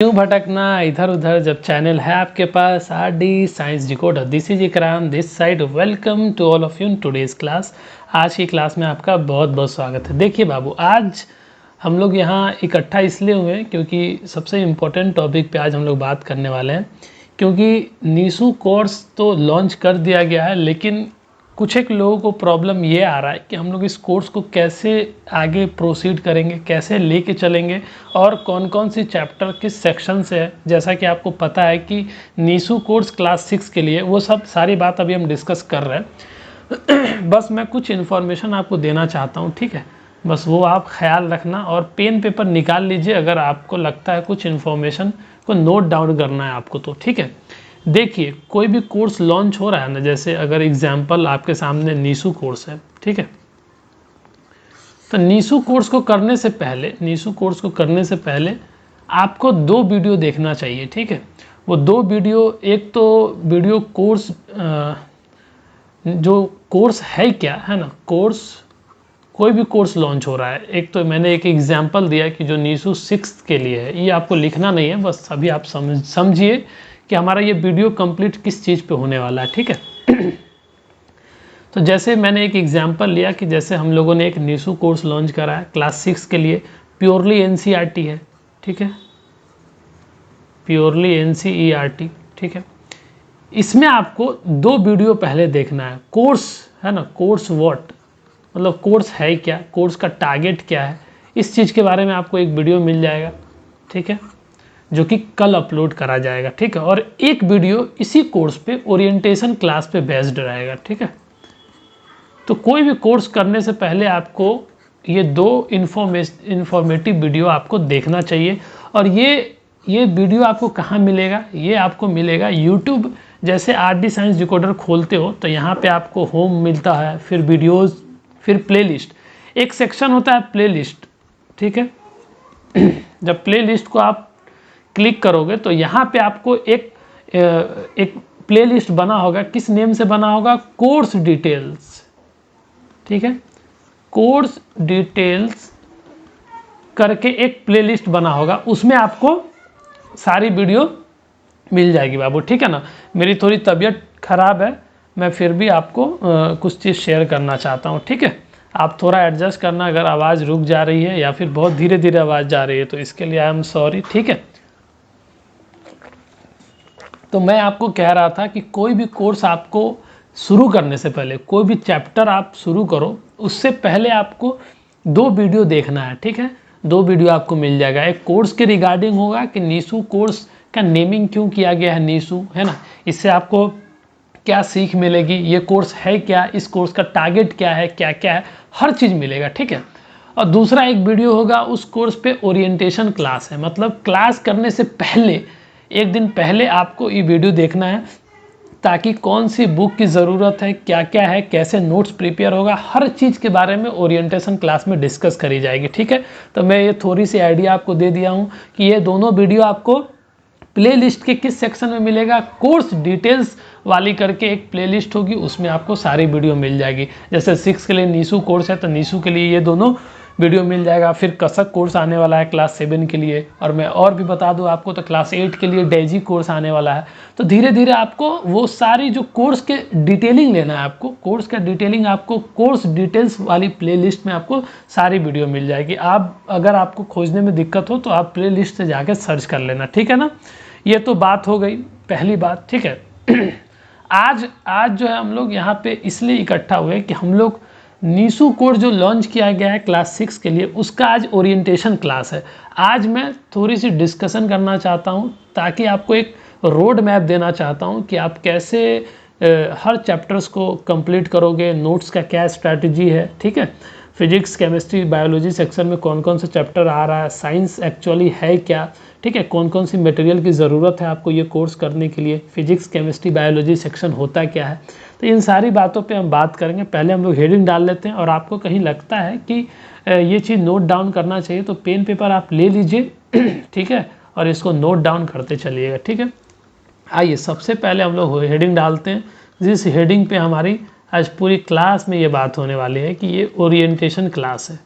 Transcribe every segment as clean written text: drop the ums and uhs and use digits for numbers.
क्यों भटकना इधर उधर जब चैनल है आपके पास R D science decoder. This is Ikram this side. Welcome to all of you in today's class. आज की क्लास में आपका बहुत बहुत स्वागत है। देखिए बाबू, आज हम लोग यहाँ इकट्ठा इसलिए हुए हैं क्योंकि सबसे इम्पोर्टेंट टॉपिक पे आज हम लोग बात करने वाले हैं। क्योंकि नीसू कोर्स तो लॉन्च कर दिया गया है, लेकिन कुछ एक लोगों को प्रॉब्लम ये आ रहा है कि हम लोग इस कोर्स को कैसे आगे प्रोसीड करेंगे, कैसे लेके चलेंगे और कौन कौन सी चैप्टर किस सेक्शन से है। जैसा कि आपको पता है कि नीसू कोर्स क्लास 6 के लिए वो सब सारी बात अभी हम डिस्कस कर रहे हैं। बस मैं कुछ इन्फॉर्मेशन आपको देना चाहता हूँ, ठीक है। बस वो आप ख्याल रखना और पेन पेपर निकाल लीजिए अगर आपको लगता है कुछ इन्फॉर्मेशन को नोट डाउन करना है आपको तो, ठीक है। देखिए, कोई भी कोर्स लॉन्च हो रहा है ना, जैसे अगर एग्जांपल आपके सामने नीसू कोर्स है, ठीक है। तो नीसू कोर्स को करने से पहले आपको 2 वीडियो देखना चाहिए, ठीक है। वो 2 वीडियो, एक तो वीडियो कोर्स जो कोर्स है क्या है ना, कोर्स कोई भी कोर्स लॉन्च हो रहा है। एक तो मैंने एक एग्जांपल दिया कि जो नीसू 6 के लिए है, ये आपको लिखना नहीं है, बस अभी आप समझिए कि हमारा ये वीडियो कंप्लीट किस चीज़ पे होने वाला है, ठीक है। तो जैसे मैंने एक एग्जांपल लिया कि जैसे हम लोगों ने एक नीसू कोर्स लॉन्च करा है क्लास 6 के लिए, प्योरली एनसीईआरटी है, ठीक है, प्योरली एनसीईआरटी, ठीक है। इसमें आपको 2 वीडियो पहले देखना है। कोर्स है ना, कोर्स व्हाट मतलब कोर्स है क्या, कोर्स का टारगेट क्या है, इस चीज़ के बारे में आपको एक वीडियो मिल जाएगा, ठीक है, जो कि कल अपलोड करा जाएगा, ठीक है। और एक वीडियो इसी कोर्स पे ओरिएंटेशन क्लास पे बेस्ड रहेगा, ठीक है। तो कोई भी कोर्स करने से पहले आपको ये 2 इन्फॉर्मेटिव वीडियो आपको देखना चाहिए। और ये वीडियो आपको कहाँ मिलेगा? ये आपको मिलेगा यूट्यूब। जैसे आरडी साइंस डिकोडर खोलते हो तो यहाँ पे आपको होम मिलता है, फिर वीडियोज़, फिर प्लेलिस्ट। एक सेक्शन होता है प्लेलिस्ट, ठीक है। जब प्लेलिस्ट को आप क्लिक करोगे तो यहाँ पे आपको एक प्लेलिस्ट बना होगा। किस नेम से बना होगा? कोर्स डिटेल्स, ठीक है। कोर्स डिटेल्स करके एक प्लेलिस्ट बना होगा, उसमें आपको सारी वीडियो मिल जाएगी बाबू, ठीक है ना। मेरी थोड़ी तबीयत खराब है, मैं फिर भी आपको कुछ चीज़ शेयर करना चाहता हूँ, ठीक है। आप थोड़ा एडजस्ट करना अगर आवाज़ रुक जा रही है या फिर बहुत धीरे धीरे आवाज़ जा रही है तो इसके लिए आई एम सॉरी, ठीक है। तो मैं आपको कह रहा था कि कोई भी कोर्स आपको शुरू करने से पहले, कोई भी चैप्टर आप शुरू करो उससे पहले आपको 2 वीडियो देखना है, ठीक है। 2 वीडियो आपको मिल जाएगा। एक कोर्स के रिगार्डिंग होगा कि नीसू कोर्स का नेमिंग क्यों किया गया है नीसू, है ना, इससे आपको क्या सीख मिलेगी, ये कोर्स है क्या, इस कोर्स का टारगेट क्या है, क्या क्या है, हर चीज़ मिलेगा, ठीक है। और दूसरा एक वीडियो होगा उस कोर्स पे ओरिएंटेशन क्लास है, मतलब क्लास करने से पहले एक दिन पहले आपको ये वीडियो देखना है, ताकि कौन सी बुक की ज़रूरत है, क्या क्या है, कैसे नोट्स प्रिपेयर होगा, हर चीज़ के बारे में ओरिएंटेशन क्लास में डिस्कस करी जाएगी, ठीक है। तो मैं ये थोड़ी सी आइडिया आपको दे दिया हूँ कि ये दोनों वीडियो आपको प्लेलिस्ट के किस सेक्शन में मिलेगा। कोर्स डिटेल्स वाली करके एक प्लेलिस्ट होगी, उसमें आपको सारी वीडियो मिल जाएगी। जैसे 6 के लिए नीसू कोर्स है तो नीसू के लिए ये दोनों वीडियो मिल जाएगा। फिर कसक कोर्स आने वाला है क्लास 7 के लिए, और मैं और भी बता दूं आपको तो क्लास 8 के लिए डेजी कोर्स आने वाला है। तो धीरे धीरे आपको वो सारी जो कोर्स के डिटेलिंग लेना है, आपको कोर्स का डिटेलिंग आपको कोर्स डिटेल्स वाली प्लेलिस्ट में आपको सारी वीडियो मिल जाएगी। आप अगर आपको खोजने में दिक्कत हो तो आप प्लेलिस्ट से जाकर सर्च कर लेना, ठीक है ना। ये तो बात हो गई पहली बात, ठीक है। आज जो है हम लोग यहाँ पे इसलिए इकट्ठा हुए कि हम लोग नीसू कोर्स जो लॉन्च किया गया है क्लास 6 के लिए, उसका आज ओरिएंटेशन क्लास है। आज मैं थोड़ी सी डिस्कशन करना चाहता हूँ ताकि आपको एक रोड मैप देना चाहता हूँ कि आप कैसे हर चैप्टर्स को कंप्लीट करोगे, नोट्स का क्या स्ट्रैटेजी है, ठीक है। फिजिक्स, केमिस्ट्री, बायोलॉजी सेक्शन में कौन कौन सा चैप्टर आ रहा है, साइंस एक्चुअली है क्या, ठीक है, कौन कौन सी मटेरियल की ज़रूरत है आपको ये कोर्स करने के लिए, फिजिक्स, केमिस्ट्री, बायोलॉजी सेक्शन होता क्या है। तो इन सारी बातों पे हम बात करेंगे। पहले हम लोग हेडिंग डाल लेते हैं, और आपको कहीं लगता है कि ये चीज़ नोट डाउन करना चाहिए तो पेन पेपर आप ले लीजिए, ठीक है, और इसको नोट डाउन करते चलिएगा, ठीक है। आइए सबसे पहले हम लोग हेडिंग डालते हैं, जिस हेडिंग पे हमारी आज पूरी क्लास में ये बात होने वाली है कि ये ओरिएंटेशन क्लास है।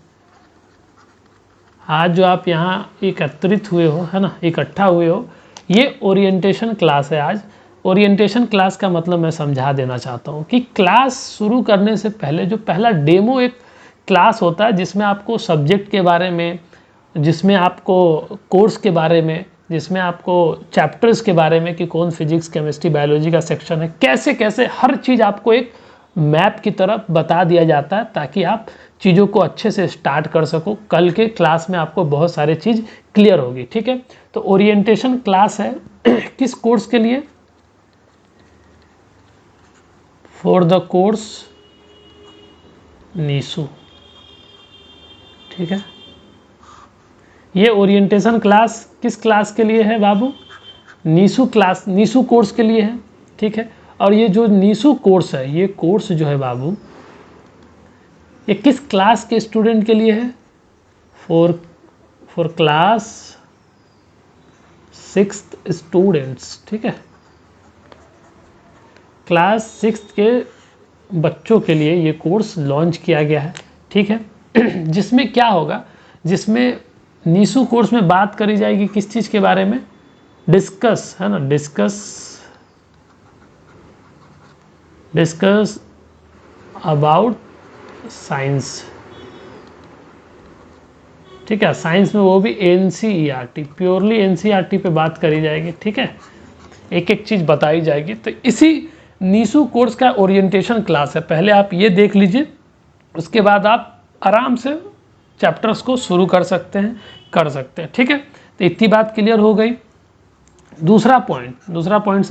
आज जो आप यहाँ एकत्रित हुए हो, है ना, इकट्ठा हुए हो, ये ओरिएंटेशन क्लास है आज। ओरिएंटेशन क्लास का मतलब मैं समझा देना चाहता हूँ कि क्लास शुरू करने से पहले जो पहला डेमो एक क्लास होता है, जिसमें आपको सब्जेक्ट के बारे में, जिसमें आपको कोर्स के बारे में, जिसमें आपको चैप्टर्स के बारे में कि कौन फिजिक्स, केमिस्ट्री, बायोलॉजी का सेक्शन है, कैसे कैसे हर चीज़ आपको एक मैप की तरफ बता दिया जाता है, ताकि आप चीज़ों को अच्छे से स्टार्ट कर सको। कल के क्लास में आपको बहुत सारे चीज़ क्लियर होगी, ठीक है। तो ओरिएंटेशन क्लास है किस कोर्स के लिए? फॉर द कोर्स नीसू, ठीक है। ये ओरिएंटेशन क्लास किस क्लास के लिए है बाबू? नीसू क्लास, नीसू कोर्स के लिए है, ठीक है। और ये जो नीसू कोर्स है, ये कोर्स जो है बाबू, ये किस क्लास के स्टूडेंट के लिए है? फॉर क्लास 6th स्टूडेंट्स, ठीक है। क्लास 6th के बच्चों के लिए ये कोर्स लॉन्च किया गया है, ठीक है। जिसमें क्या होगा, जिसमें नीसू कोर्स में बात करी जाएगी किस चीज़ के बारे में? डिस्कस, है ना, डिस्कस अबाउट साइंस, ठीक है। साइंस में वो भी NCERT, प्योरली NCERT पे बात करी जाएगी, ठीक है। एक एक चीज़ बताई जाएगी। तो इसी नीसू कोर्स का ओरिएंटेशन क्लास है। पहले आप ये देख लीजिए, उसके बाद आप आराम से चैप्टर्स को शुरू कर सकते हैं, ठीक है। तो इतनी बात क्लियर हो गई। दूसरा पॉइंट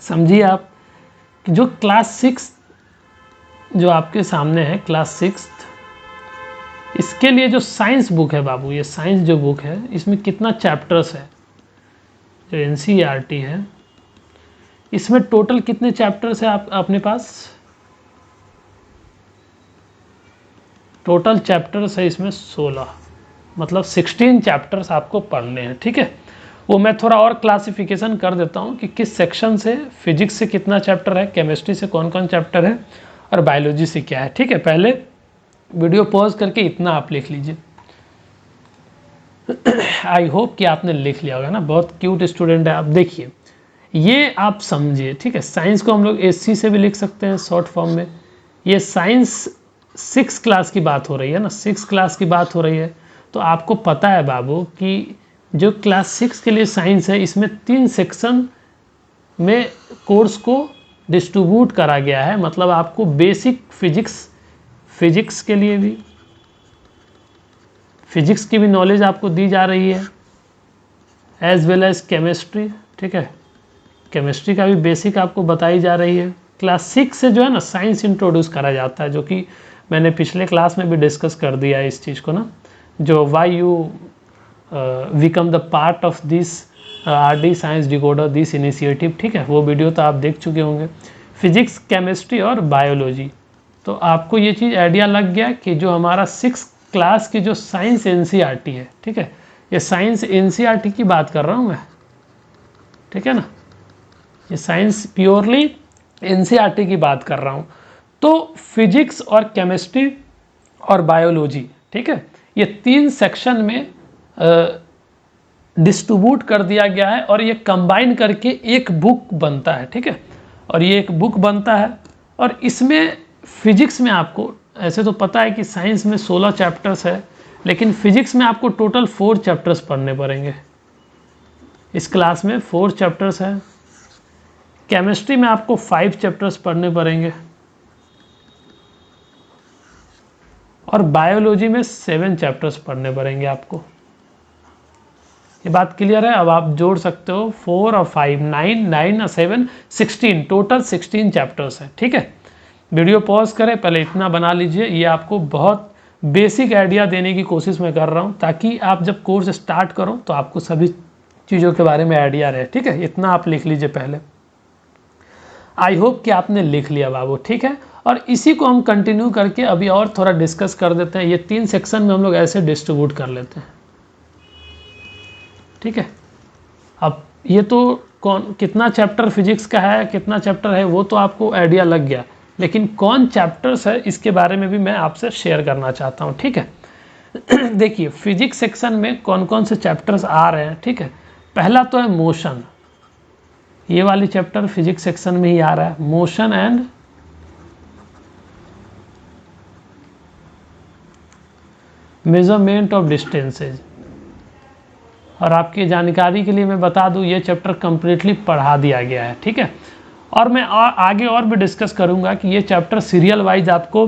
समझिए आप कि जो क्लास 6 जो आपके सामने है, क्लास 6, इसके लिए जो साइंस बुक है बाबू, ये साइंस जो बुक है, इसमें कितना चैप्टर्स है? जो NCERT है, इसमें टोटल कितने चैप्टर्स है अपने पास? टोटल चैप्टर्स है इसमें 16, मतलब 16 चैप्टर्स आपको पढ़ने हैं, ठीक है। वो मैं थोड़ा और क्लासिफिकेशन कर देता हूँ कि किस सेक्शन से फिजिक्स से कितना चैप्टर है, केमिस्ट्री से कौन कौन चैप्टर है, और बायोलॉजी से क्या है, ठीक है। पहले वीडियो पॉज करके इतना आप लिख लीजिए। आई होप कि आपने लिख लिया होगा ना, बहुत क्यूट स्टूडेंट है आप। देखिए, ये आप समझिए, ठीक है। साइंस को हम लोग SC से भी लिख सकते हैं शॉर्ट फॉर्म में। ये साइंस 6 क्लास की बात हो रही है ना, 6 क्लास की बात हो रही है। तो आपको पता है बाबू कि जो क्लास 6 के लिए साइंस है, इसमें 3 सेक्शन में कोर्स को डिस्ट्रीब्यूट करा गया है। मतलब आपको बेसिक फिजिक्स के लिए भी, फिजिक्स की भी नॉलेज आपको दी जा रही है, एज वेल एज केमिस्ट्री, ठीक है। केमिस्ट्री का भी बेसिक आपको बताई जा रही है। क्लास 6 से जो है ना साइंस इंट्रोड्यूस करा जाता है, जो कि मैंने पिछले क्लास में भी डिस्कस कर दिया है इस चीज़ को ना, जो why you become the part of this RD science decoder this initiative, ठीक है। वो वीडियो तो आप देख चुके होंगे, फिजिक्स, केमिस्ट्री और बायोलॉजी। तो आपको ये चीज़ आइडिया लग गया कि जो हमारा 6 क्लास की जो साइंस NCERT है, ठीक है, ये साइंस NCERT की बात कर रहा हूँ मैं, ठीक है ना। ये साइंस प्योरली NCERT की बात कर रहा हूँ। तो फिजिक्स और केमिस्ट्री और बायोलॉजी, ठीक है, ये 3 सेक्शन में डिस्ट्रीब्यूट कर दिया गया है, और ये कंबाइन करके एक बुक बनता है, ठीक है। और ये एक बुक बनता है, और इसमें फिजिक्स में आपको, ऐसे तो पता है कि साइंस में 16 चैप्टर्स है, लेकिन फिजिक्स में आपको टोटल 4 चैप्टर्स पढ़ने पड़ेंगे। इस क्लास में 4 चैप्टर्स है। केमिस्ट्री में आपको 5 चैप्टर्स पढ़ने पड़ेंगे, और बायोलॉजी में 7 चैप्टर्स पढ़ने पड़ेंगे आपको। ये बात क्लियर है? अब आप जोड़ सकते हो 4 और 5, 9 और 7, 16, टोटल 16 चैप्टर्स है, ठीक है। वीडियो पॉज करें, पहले इतना बना लीजिए। ये आपको बहुत बेसिक आइडिया देने की कोशिश मैं कर रहा हूँ, ताकि आप जब कोर्स स्टार्ट करो तो आपको सभी चीज़ों के बारे में आइडिया रहे, ठीक है। इतना आप लिख लीजिए पहले। आई होप कि आपने लिख लिया बाबू, ठीक है। और इसी को हम कंटिन्यू करके अभी और थोड़ा डिस्कस कर देते हैं। ये 3 सेक्शन में हम लोग ऐसे डिस्ट्रीब्यूट कर लेते हैं, ठीक है। अब ये तो कितना चैप्टर फिजिक्स का है, कितना चैप्टर है, वो तो आपको आइडिया लग गया, लेकिन कौन चैप्टर्स है इसके बारे में भी मैं आपसे शेयर करना चाहता हूँ, ठीक है। देखिए फिजिक्स सेक्शन में कौन कौन से चैप्टर्स आ रहे हैं, ठीक है। पहला तो है मोशन, ये वाली चैप्टर फिजिक्स सेक्शन में ही आ रहा है, motion and measurement of distances. और आपकी जानकारी के लिए मैं बता दूं ये चैप्टर कंप्लीटली पढ़ा दिया गया है, ठीक है। और मैं आगे और भी डिस्कस करूंगा कि ये चैप्टर सीरियल वाइज आपको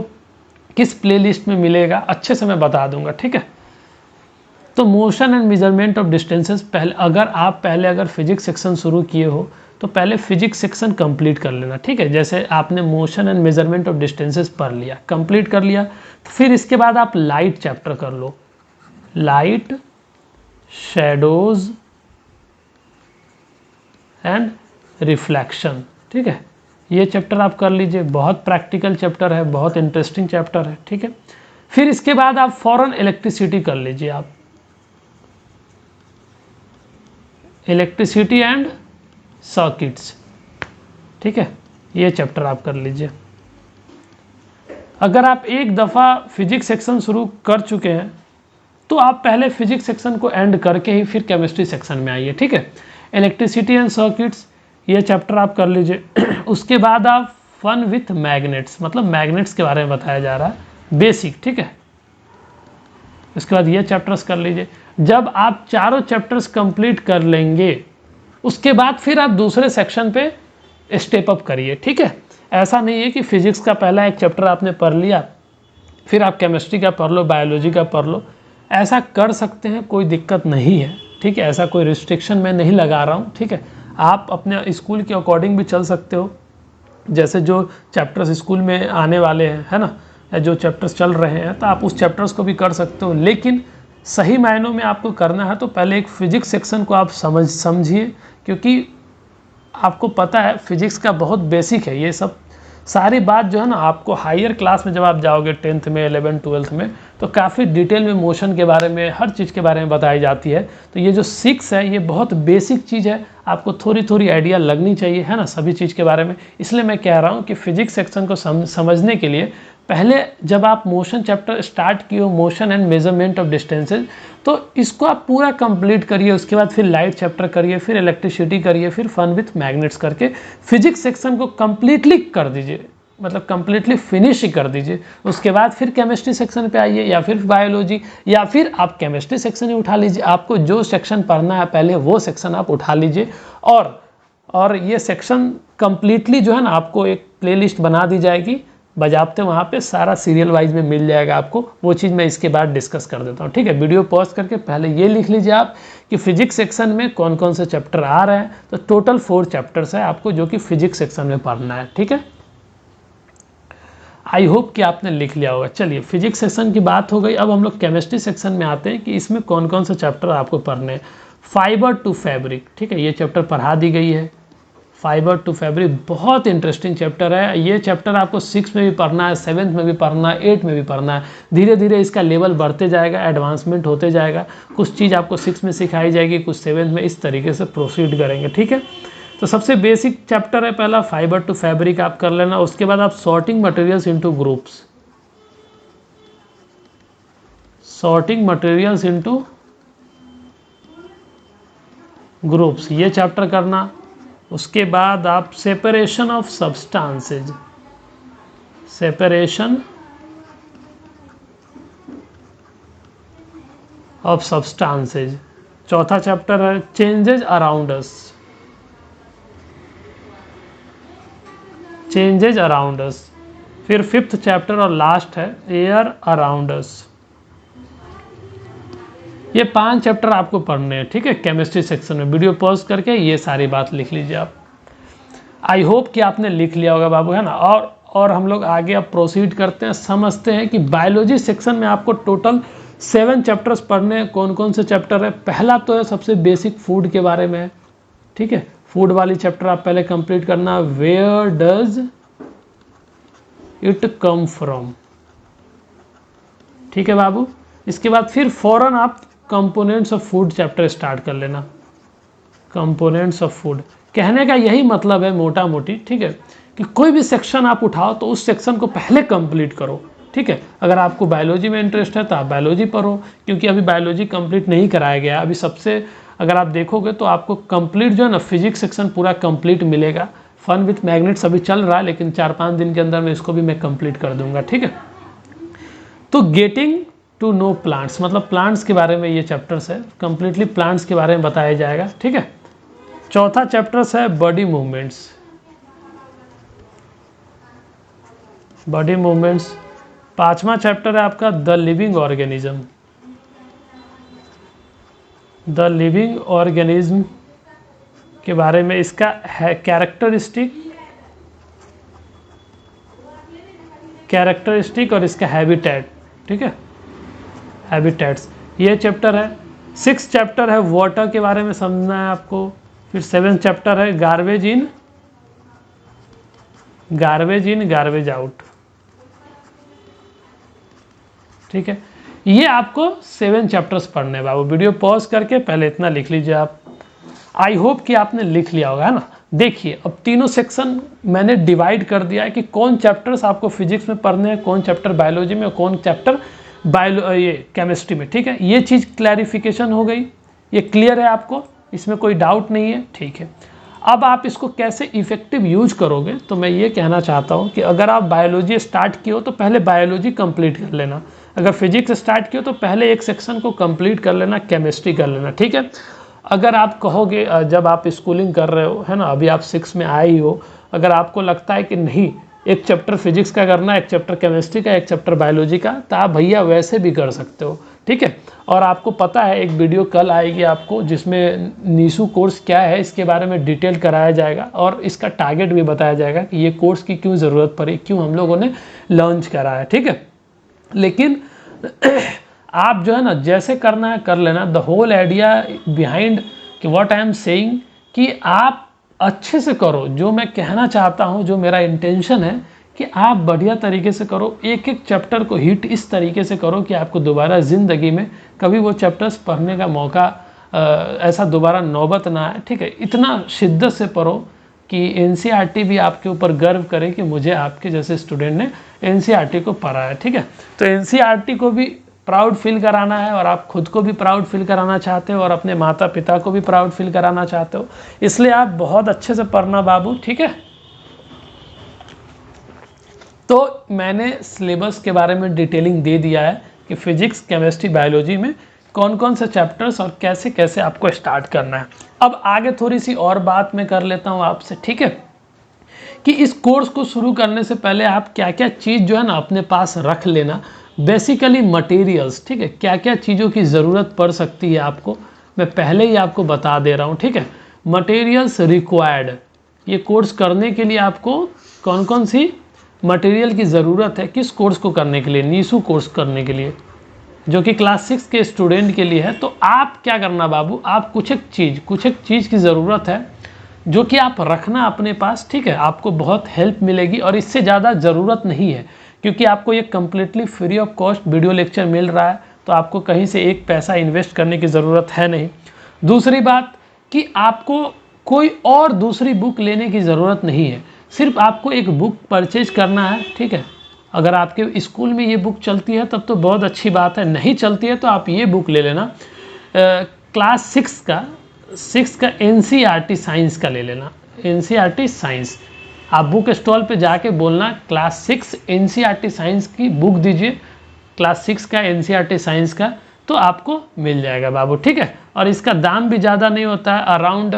किस प्लेलिस्ट में मिलेगा, अच्छे से मैं बता दूंगा, ठीक है। तो motion and measurement of distances, पहले अगर फिजिक्स सेक्शन शुरू किए हो तो पहले फिजिक्स सेक्शन कंप्लीट कर लेना, ठीक है। जैसे आपने motion and measurement of distances पढ़ लिया, कंप्लीट कर लिया, तो फिर इसके बाद आप लाइट चैप्टर कर लो, लाइट, शैडोज एंड रिफ्लेक्शन, ठीक है। ये चैप्टर आप कर लीजिए, बहुत प्रैक्टिकल चैप्टर है, बहुत इंटरेस्टिंग चैप्टर है, ठीक है। फिर इसके बाद आप फौरन इलेक्ट्रिसिटी कर लीजिए, आप इलेक्ट्रिसिटी एंड सर्किट्स, ठीक है। ये चैप्टर आप कर लीजिए। अगर आप एक दफ़ा फिजिक्स सेक्शन शुरू कर चुके हैं तो आप पहले फिजिक्स सेक्शन को एंड करके ही फिर केमिस्ट्री सेक्शन में आइए, ठीक है। इलेक्ट्रिसिटी एंड सर्किट्स ये चैप्टर आप कर लीजिए। उसके बाद आप फन विथ मैग्नेट्स, मतलब मैग्नेट्स के बारे में बताया जा रहा है, बेसिक, ठीक है। उसके बाद ये चैप्टर्स कर लीजिए। जब आप चारों चैप्टर्स कंप्लीट कर लेंगे उसके बाद फिर आप दूसरे सेक्शन पे स्टेप अप करिए, ठीक है। ऐसा नहीं है कि फिजिक्स का पहला एक चैप्टर आपने पढ़ लिया फिर आप केमिस्ट्री का पढ़ लो, बायोलॉजी का पढ़ लो, ऐसा कर सकते हैं, कोई दिक्कत नहीं है, ठीक है। ऐसा कोई रिस्ट्रिक्शन मैं नहीं लगा रहा हूँ, ठीक है। आप अपने स्कूल के अकॉर्डिंग भी चल सकते हो, जैसे जो चैप्टर्स स्कूल में आने वाले हैं, है ना, या जो चैप्टर्स चल रहे हैं तो आप उस चैप्टर्स को भी कर सकते हो। लेकिन सही मायनों में आपको करना है तो पहले एक फिजिक्स सेक्शन को आप समझिए, क्योंकि आपको पता है फिजिक्स का बहुत बेसिक है ये सब सारी बात जो है ना। आपको हायर क्लास में जब आप जाओगे 10th में, 11th 12th में, तो काफ़ी डिटेल में मोशन के बारे में, हर चीज़ के बारे में बताई जाती है। तो ये जो 6 है ये बहुत बेसिक चीज़ है, आपको थोड़ी थोड़ी आइडिया लगनी चाहिए, है ना, सभी चीज़ के बारे में। इसलिए मैं कह रहा हूँ कि फिजिक्स सेक्शन को समझने के लिए पहले जब आप मोशन चैप्टर स्टार्ट किए हो, motion and measurement of distances, तो इसको आप पूरा कंप्लीट करिए। उसके बाद फिर लाइट चैप्टर करिए, फिर इलेक्ट्रिसिटी करिए, फिर फन विथ मैग्नेट्स करके फिजिक्स सेक्शन को कंप्लीटली कर दीजिए, मतलब कंप्लीटली फिनिश ही कर दीजिए। उसके बाद फिर केमिस्ट्री सेक्शन पे आइए, या फिर बायोलॉजी, या फिर आप केमिस्ट्री सेक्शन ही उठा लीजिए। आपको जो सेक्शन पढ़ना है पहले वो सेक्शन आप उठा लीजिए। और ये सेक्शन कंप्लीटली जो है ना आपको एक प्लेलिस्ट बना दी जाएगी, बजाबते वहाँ पे सारा सीरियल वाइज में मिल जाएगा आपको। वो चीज़ मैं इसके बाद डिस्कस कर देता हूँ, ठीक है। वीडियो पॉज करके पहले ये लिख लीजिए आप कि फिजिक्स सेक्शन में कौन कौन से चैप्टर आ रहे हैं। तो टोटल 4 चैप्टर्स है आपको जो कि फिजिक्स सेक्शन में पढ़ना है, ठीक है। आई होप कि आपने लिख लिया होगा। चलिए फिजिक्स सेक्शन की बात हो गई, अब हम लोग केमिस्ट्री सेक्शन में आते हैं कि इसमें कौन कौन से चैप्टर आपको पढ़ने हैं। फाइबर टू फैब्रिक, ठीक है, ये चैप्टर पढ़ा दी गई है। फाइबर टू फैब्रिक बहुत इंटरेस्टिंग चैप्टर है। ये चैप्टर आपको 6 में भी पढ़ना है, 7th में भी पढ़ना है, 8 में भी पढ़ना है। धीरे धीरे इसका लेवल बढ़ते जाएगा, एडवांसमेंट होते जाएगा। कुछ चीज़ आपको 6 में सिखाई जाएगी, कुछ 7th में, इस तरीके से प्रोसीड करेंगे, ठीक है। तो सबसे बेसिक चैप्टर है पहला फाइबर टू फैब्रिक, आप कर लेना। उसके बाद आप sorting materials into groups, sorting materials into groups, ये चैप्टर करना। उसके बाद आप separation of substances, separation of substances, चौथा चैप्टर है changes around us, changes around us. फिर 5th चैप्टर और लास्ट है एयर अराउंड अस। ये 5 चैप्टर आपको पढ़ने हैं, ठीक है, केमिस्ट्री सेक्शन में। वीडियो पॉज करके ये सारी बात लिख लीजिए आप। आई होप कि आपने लिख लिया होगा बाबू, है ना। और हम लोग आगे अब प्रोसीड करते हैं, समझते हैं कि बायोलॉजी सेक्शन में आपको टोटल 7 चैप्टर्स पढ़ने हैं। कौन कौन से चैप्टर है? पहला तो है सबसे बेसिक फूड के बारे में, ठीक है। फूड वाली चैप्टर आप पहले कंप्लीट करना, where does it come from, ठीक है बाबू। इसके बाद फिर फौरन आप components of food chapter start कर लेना। कंपोनेंट्स ऑफ फूड कहने का यही मतलब है मोटा मोटी, ठीक है, कि कोई भी सेक्शन आप उठाओ तो उस सेक्शन को पहले कंप्लीट करो, ठीक है। अगर आपको बायोलॉजी में इंटरेस्ट है तो आप बायोलॉजी पढ़ो, क्योंकि अभी बायोलॉजी कंप्लीट नहीं कराया गया। अभी सबसे अगर आप देखोगे तो आपको कंप्लीट जो है ना फिजिक्स सेक्शन पूरा कंप्लीट मिलेगा। फन विथ मैग्नेट्स अभी चल रहा है, लेकिन 4-5 दिन के अंदर में इसको भी मैं कंप्लीट कर दूंगा, ठीक है। तो गेटिंग टू नो प्लांट्स, मतलब प्लांट्स के बारे में ये चैप्टर्स है, कंप्लीटली प्लांट्स के बारे में बताया जाएगा, ठीक है। चौथा चैप्टर्स है बॉडी मूवमेंट्स। Body movements. पांचवा चैप्टर है आपका the living organism. The living organism के बारे में इसका है कैरेक्टरिस्टिक और इसका हैबिटेट, ठीक है, हैबिटेट्स, ये चैप्टर है। 6 चैप्टर है वाटर के बारे में समझना है आपको। फिर 7 चैप्टर है गार्बेज इन गार्बेज आउट, ठीक है। ये आपको 7 चैप्टर्स पढ़ने हैं बाबू। वीडियो पॉज करके पहले इतना लिख लीजिए आप। आई होप कि आपने लिख लिया होगा, है ना। देखिए अब तीनों सेक्शन मैंने डिवाइड कर दिया है कि कौन चैप्टर्स आपको फिजिक्स में पढ़ने हैं, कौन चैप्टर बायोलॉजी में और कौन चैप्टर ये केमिस्ट्री में, ठीक है। ये चीज़ क्लैरिफिकेशन हो गई, ये क्लियर है आपको, इसमें कोई डाउट नहीं है, ठीक है। अब आप इसको कैसे इफेक्टिव यूज करोगे, तो मैं ये कहना चाहता हूँ कि अगर आप बायोलॉजी स्टार्ट किए हो तो पहले बायोलॉजी कंप्लीट कर लेना। अगर फिजिक्स स्टार्ट किए हो तो पहले एक सेक्शन को कंप्लीट कर लेना, केमिस्ट्री कर लेना, ठीक है। अगर आप कहोगे जब आप स्कूलिंग कर रहे हो, है ना, अभी आप 6 में आए ही हो, अगर आपको लगता है कि नहीं एक चैप्टर फिजिक्स का करना, एक चैप्टर केमिस्ट्री का, एक चैप्टर बायोलॉजी का, तो आप भैया वैसे भी कर सकते हो, ठीक है। और आपको पता है एक वीडियो कल आएगी आपको जिसमें नीसू कोर्स क्या है इसके बारे में डिटेल कराया जाएगा और इसका टारगेट भी बताया जाएगा कि ये कोर्स की क्यों ज़रूरत पड़ी, क्यों हम लोगों ने लॉन्च करा है, ठीक है। लेकिन आप जो है ना जैसे करना है कर लेना। द होल आइडिया बिहाइंड कि व्हाट आई एम सेइंग कि आप अच्छे से करो। जो मैं कहना चाहता हूँ, जो मेरा इंटेंशन है कि आप बढ़िया तरीके से करो, एक एक चैप्टर को हिट इस तरीके से करो कि आपको दोबारा ज़िंदगी में कभी वो चैप्टर्स पढ़ने का मौका ऐसा दोबारा नौबत ना आए, ठीक है। इतना शिद्दत से पढ़ो कि एनसीईआरटी भी आपके ऊपर गर्व करे कि मुझे आपके जैसे स्टूडेंट ने एनसीईआरटी को पढ़ा है, ठीक है। तो एनसीईआरटी को भी प्राउड फील कराना है और आप खुद को भी प्राउड फील कराना चाहते हो और अपने माता पिता को भी प्राउड फील कराना चाहते हो, इसलिए आप बहुत अच्छे से पढ़ना बाबू, ठीक है। तो मैंने सिलेबस के बारे में डिटेलिंग दे दिया है कि फिजिक्स केमिस्ट्री बायोलॉजी में कौन कौन से चैप्टर्स और कैसे कैसे आपको स्टार्ट करना है। अब आगे थोड़ी सी और बात मैं कर लेता हूँ आपसे, ठीक है, कि इस कोर्स को शुरू करने से पहले आप क्या क्या चीज़ जो है ना अपने पास रख लेना। बेसिकली मटेरियल्स, ठीक है, क्या क्या चीज़ों की ज़रूरत पड़ सकती है आपको, मैं पहले ही आपको बता दे रहा हूँ, ठीक है। मटेरियल्स रिक्वायर्ड, ये कोर्स करने के लिए आपको कौन कौन सी मटेरियल की ज़रूरत है, किस कोर्स को करने के लिए, नीसू कोर्स करने के लिए, जो कि क्लास 6 के स्टूडेंट के लिए है। तो आप क्या करना बाबू, आप कुछ एक चीज़ की ज़रूरत है जो कि आप रखना अपने पास, ठीक है। आपको बहुत हेल्प मिलेगी और इससे ज़्यादा ज़रूरत नहीं है, क्योंकि आपको ये completely free of cost video lecture मिल रहा है, तो आपको कहीं से एक पैसा इन्वेस्ट करने की ज़रूरत है नहीं। दूसरी बात कि आपको कोई और दूसरी बुक लेने की ज़रूरत नहीं है, सिर्फ आपको एक बुक परचेज करना है, ठीक है। अगर आपके स्कूल में ये बुक चलती है तब तो बहुत अच्छी बात है, नहीं चलती है तो आप ये बुक ले लेना, क्लास 6 का एनसीईआरटी साइंस का ले लेना, एनसीईआरटी साइंस। आप बुक स्टॉल पे जाके बोलना क्लास 6 एनसीईआरटी साइंस की बुक दीजिए, क्लास 6 का एनसीईआरटी साइंस का, तो आपको मिल जाएगा बाबू, ठीक है। और इसका दाम भी ज़्यादा नहीं होता है, अराउंड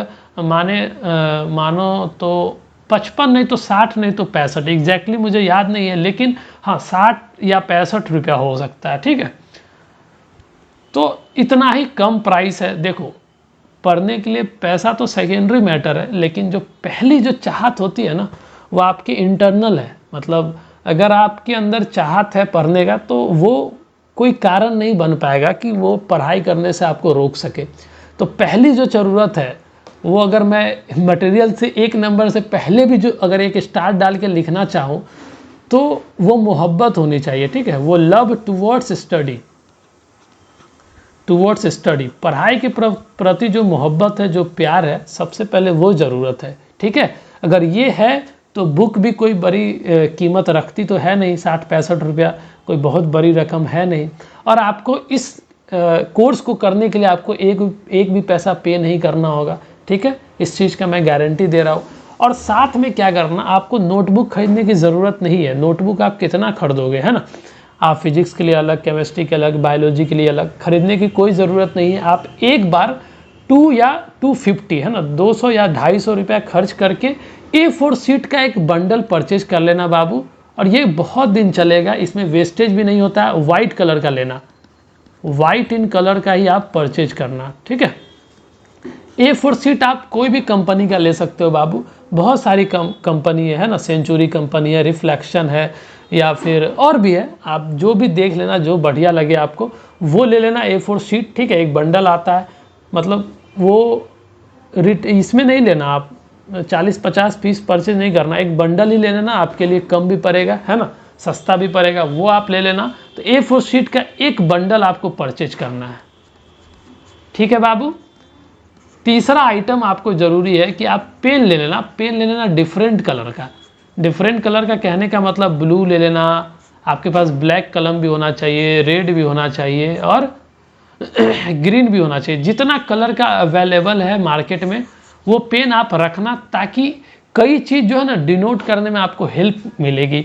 मानो तो 55 नहीं तो 60 नहीं तो 65, एग्जैक्टली मुझे याद नहीं है, लेकिन हाँ 60 या 65 रुपया हो सकता है, ठीक है। तो इतना ही कम प्राइस है। देखो पढ़ने के लिए पैसा तो सेकेंडरी मैटर है, लेकिन जो पहली जो चाहत होती है ना वो आपकी इंटरनल है। मतलब अगर आपके अंदर चाहत है पढ़ने का तो वो कोई कारण नहीं बन पाएगा कि वो पढ़ाई करने से आपको रोक सके। तो पहली जो ज़रूरत है वो, अगर मैं मटेरियल से 1 नंबर से पहले भी जो अगर एक स्टार डाल के लिखना चाहूँ तो वो मोहब्बत होनी चाहिए, ठीक है। वो लव टुवर्ड्स स्टडी, पढ़ाई के प्रति जो मोहब्बत है, जो प्यार है, सबसे पहले वो ज़रूरत है, ठीक है। अगर ये है तो बुक भी कोई बड़ी कीमत रखती तो है नहीं, 60-65 रुपया, कोई बहुत बड़ी रकम है नहीं, और आपको इस कोर्स को करने के लिए आपको एक भी पैसा पे नहीं करना होगा, ठीक है, इस चीज़ का मैं गारंटी दे रहा हूँ। और साथ में क्या करना, आपको नोटबुक खरीदने की ज़रूरत नहीं है। नोटबुक आप कितना खरीदोगे, है ना, आप फिजिक्स के लिए अलग, केमिस्ट्री के अलग, बायोलॉजी के लिए अलग, खरीदने की कोई ज़रूरत नहीं है। आप एक बार 2 या 250, है ना, 200 या 250 रुपया खर्च करके A4 शीट का एक बंडल परचेज कर लेना बाबू, और ये बहुत दिन चलेगा, इसमें वेस्टेज भी नहीं होता है। वाइट कलर का लेना, वाइट इन कलर का ही आप परचेज करना, ठीक है। A4 शीट आप कोई भी कंपनी का ले सकते हो बाबू, बहुत सारी कंपनी है ना, सेंचुरी कंपनी है, रिफ्लेक्शन है, या फिर और भी है, आप जो भी देख लेना, जो बढ़िया लगे आपको वो ले लेना A4 शीट, ठीक है। एक बंडल आता है, मतलब वो इसमें नहीं लेना आप 40-50 पीस परचेज नहीं करना, एक बंडल ही ले लेना, आपके लिए कम भी पड़ेगा, है ना, सस्ता भी पड़ेगा, वो आप ले लेना। तो A4 शीट का एक बंडल आपको परचेज करना है, ठीक है बाबू। तीसरा आइटम आपको ज़रूरी है कि आप पेन ले लेना, पेन ले लेना डिफरेंट कलर का। डिफरेंट कलर का कहने का मतलब ब्लू ले लेना, आपके पास ब्लैक कलम भी होना चाहिए, रेड भी होना चाहिए, और ग्रीन भी होना चाहिए। जितना कलर का अवेलेबल है मार्केट में वो पेन आप रखना, ताकि कई चीज़ जो है ना डिनोट करने में आपको हेल्प मिलेगी।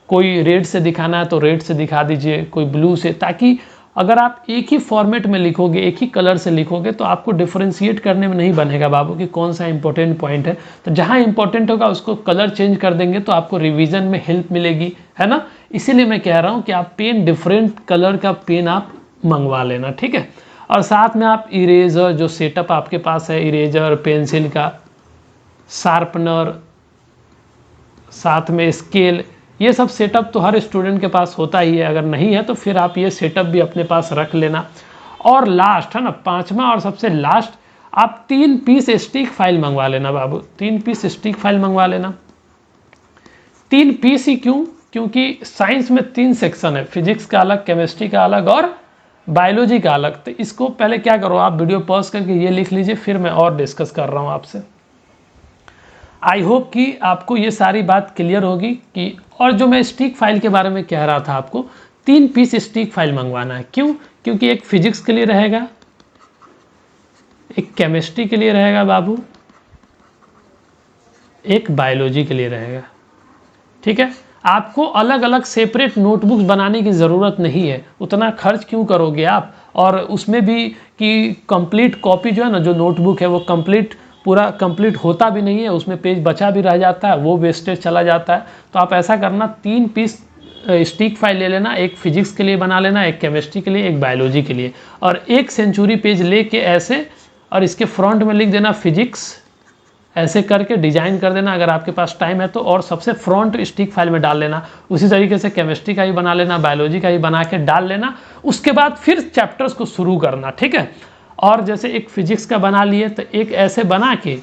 कोई रेड से दिखाना है तो रेड से दिखा दीजिए, कोई ब्लू से, ताकि अगर आप एक ही फॉर्मेट में लिखोगे, एक ही कलर से लिखोगे, तो आपको डिफरेंशिएट करने में नहीं बनेगा बाबू कि कौन सा इंपॉर्टेंट पॉइंट है। तो जहाँ इंपॉर्टेंट होगा उसको कलर चेंज कर देंगे तो आपको रिवीजन में हेल्प मिलेगी, है ना। इसीलिए मैं कह रहा हूँ कि आप पेन डिफरेंट कलर का पेन आप मंगवा लेना, ठीक है। और साथ में आप इरेजर, जो सेटअप आपके पास है, इरेजर, पेंसिल का, शार्पनर, साथ में स्केल, ये सब सेटअप तो हर स्टूडेंट के पास होता ही है। अगर नहीं है तो फिर आप ये सेटअप भी अपने पास रख लेना। और लास्ट, है ना, पांचवा और सबसे लास्ट, आप 3 पीस स्टिक फाइल मंगवा लेना बाबू, 3 पीस स्टिक फाइल मंगवा लेना। 3 पीस ही क्यों? क्योंकि साइंस में 3 सेक्शन है, फिजिक्स का अलग, केमिस्ट्री का अलग और बायोलॉजी का अलग। तो इसको पहले क्या करो, आप वीडियो पॉज करके ये लिख लीजिए, फिर मैं और डिस्कस कर रहा हूँ आपसे। आई होप कि आपको ये सारी बात क्लियर होगी कि, और जो मैं स्टिक फाइल के बारे में कह रहा था, आपको 3 पीस स्टिक फाइल मंगवाना है। क्यों? क्योंकि एक फिजिक्स के लिए रहेगा, एक केमिस्ट्री के लिए रहेगा बाबू, एक बायोलॉजी के लिए रहेगा, ठीक है। आपको अलग अलग सेपरेट नोटबुक्स बनाने की ज़रूरत नहीं है, उतना खर्च क्यों करोगे आप। और उसमें भी कि कंप्लीट कॉपी जो है ना, जो नोटबुक है वो पूरा कंप्लीट होता भी नहीं है, उसमें पेज बचा भी रह जाता है, वो वेस्टेज चला जाता है। तो आप ऐसा करना, 3 पीस स्टिक फाइल ले लेना, एक फिजिक्स के लिए बना लेना, एक केमिस्ट्री के लिए, एक बायोलॉजी के लिए, और एक सेंचुरी पेज लेके ऐसे, और इसके फ्रंट में लिख देना फिजिक्स, ऐसे करके डिजाइन कर देना अगर आपके पास टाइम है तो, और सबसे फ्रंट स्टिक फाइल में डाल लेना। उसी तरीके से केमिस्ट्री का ही बना लेना, बायोलॉजी का ही बना के डाल लेना। उसके बाद फिर चैप्टर्स को शुरू करना, ठीक है। और जैसे एक फिजिक्स का बना लिए तो एक ऐसे बना के,